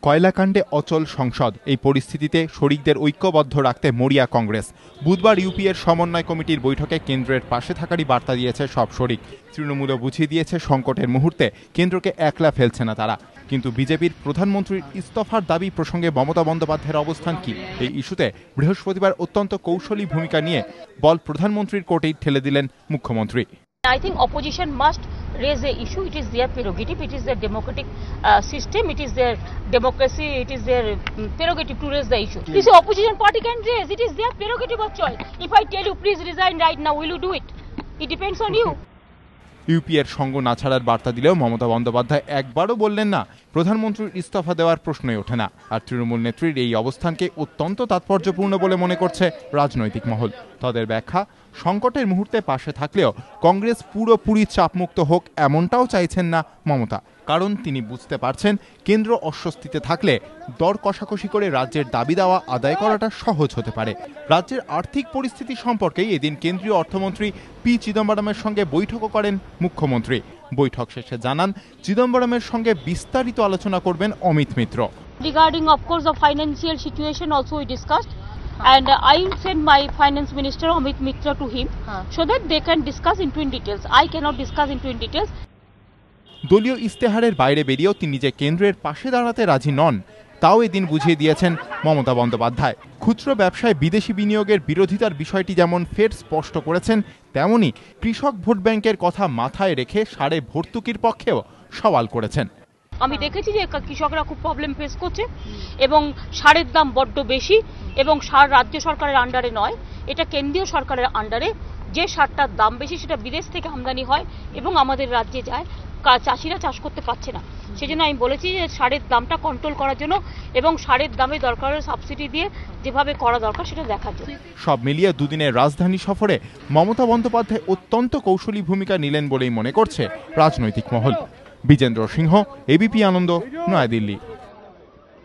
কয়লাকাণ্ডে অচল সংসদ, এই পরিস্থিতিতে শরিকদের ঐক্যবদ্ধ রাখতে মরিয়া কংগ্রেস। বুধবার ইউপিএর সমন্বয় কমিটির বৈঠকে কেন্দ্রের পাশে থাকারই বার্তা দিয়েছে সব শরিক। তৃণমূলও বুঝিয়ে দিয়েছে সংকটের মুহূর্তে কেন্দ্রকে একলা ফেলছে না তারা। কিন্তু বিজেপির প্রধানমন্ত্রীর ইস্তফার দাবি প্রসঙ্গে মমতা বন্দ্যোপাধ্যায়ের অবস্থান কি? এই ইস্যুতে বৃহস্পতিবার অত্যন্ত কৌশলী ভূমিকা নিয়ে বল প্রধানমন্ত্রীর কোর্টেই ঠেলে দিলেন মুখ্যমন্ত্রী। I think opposition must raise the issue. It is their prerogative. It is their democratic system. It is their democracy. It is their prerogative to raise the issue. This opposition party can raise. It is their prerogative of choice. If I tell you please resign right now, will you do it? It depends on you. ইউপিএর সঙ্গ না ছাড়ার বার্তা দিলেও মমতা বন্দ্যোপাধ্যায় একবারও বললেন না প্রধানমন্ত্রীর ইস্তফা দেওয়ার প্রশ্নই ওঠে না। আর তৃণমূল নেত্রীর এই অবস্থানকে অত্যন্ত তাৎপর্যপূর্ণ বলে মনে করছে রাজনৈতিক মহল। তাদের ব্যাখ্যা, সংকটের মুহূর্তে পাশে থাকলেও কংগ্রেস পুরোপুরি চাপমুক্ত হোক এমনটাও চাইছেন না মমতা। কারণ তিনি বুঝতে পারছেন কেন্দ্র অস্বস্তিতে থাকলে দর কষাকষি করে রাজ্যের দাবি দেওয়া আদায় করাটা সহজ হতে পারে। রাজ্যের আর্থিক পরিস্থিতি সম্পর্কেই এদিন কেন্দ্রীয় অর্থমন্ত্রী পি চিদম্বরমের সঙ্গে বৈঠকও করেন মুখ্যমন্ত্রী। বৈঠক শেষে জানান চিদম্বরমের সঙ্গে বিস্তারিত আলোচনা করবেন Amit Mitra. Regarding of course the financial situation also we discussed and I sent my finance minister Amit Mitra to him so that they can discuss into in details. I cannot discuss into in details. দলীয় ইস্তেহারের বাইরে বেরিয়েও তিনি যে কেন্দ্রের পাশে দাঁড়াতে রাজি নন তাও এদিন বুঝিয়ে দিয়েছেন মমতা বন্দ্যোপাধ্যায়। খুচরো ব্যবসায় বিদেশি বিনিয়োগের বিরোধিতার বিষয়টি যেমন ফের স্পষ্ট করেছেন, তেমনি কৃষক ভোট ব্যাংকের কথা মাথায় রেখে সারে ভর্তুকির পক্ষেও সওয়াল করেছেন। আমি দেখেছি যে কৃষকরা খুব প্রবলেম ফেস করছে এবং সারের দাম বড্ড বেশি এবং সার রাজ্য সরকারের আন্ডারে নয়, এটা কেন্দ্রীয় সরকারের আন্ডারে। যে সারটার দাম বেশি সেটা বিদেশ থেকে আমদানি হয় এবং আমাদের রাজ্যে যায়, চাষিরা চাষ করতে পারছে না। সেজন্য আমি বলেছি যে সারের দামটা কন্ট্রোল করার জন্য এবং সারের দামে দরকার সাবসিডি দিয়ে যেভাবে করা দরকার সেটা দেখার জন্য। সব মিলিয়ে দুদিনের রাজধানী সফরে মমতা বন্দ্যোপাধ্যায় অত্যন্ত কৌশলী ভূমিকা নিলেন বলেই মনে করছে রাজনৈতিক মহল। বিজেন্দ্র সিংহ, এবিপি আনন্দ, নয়াদিল্লি।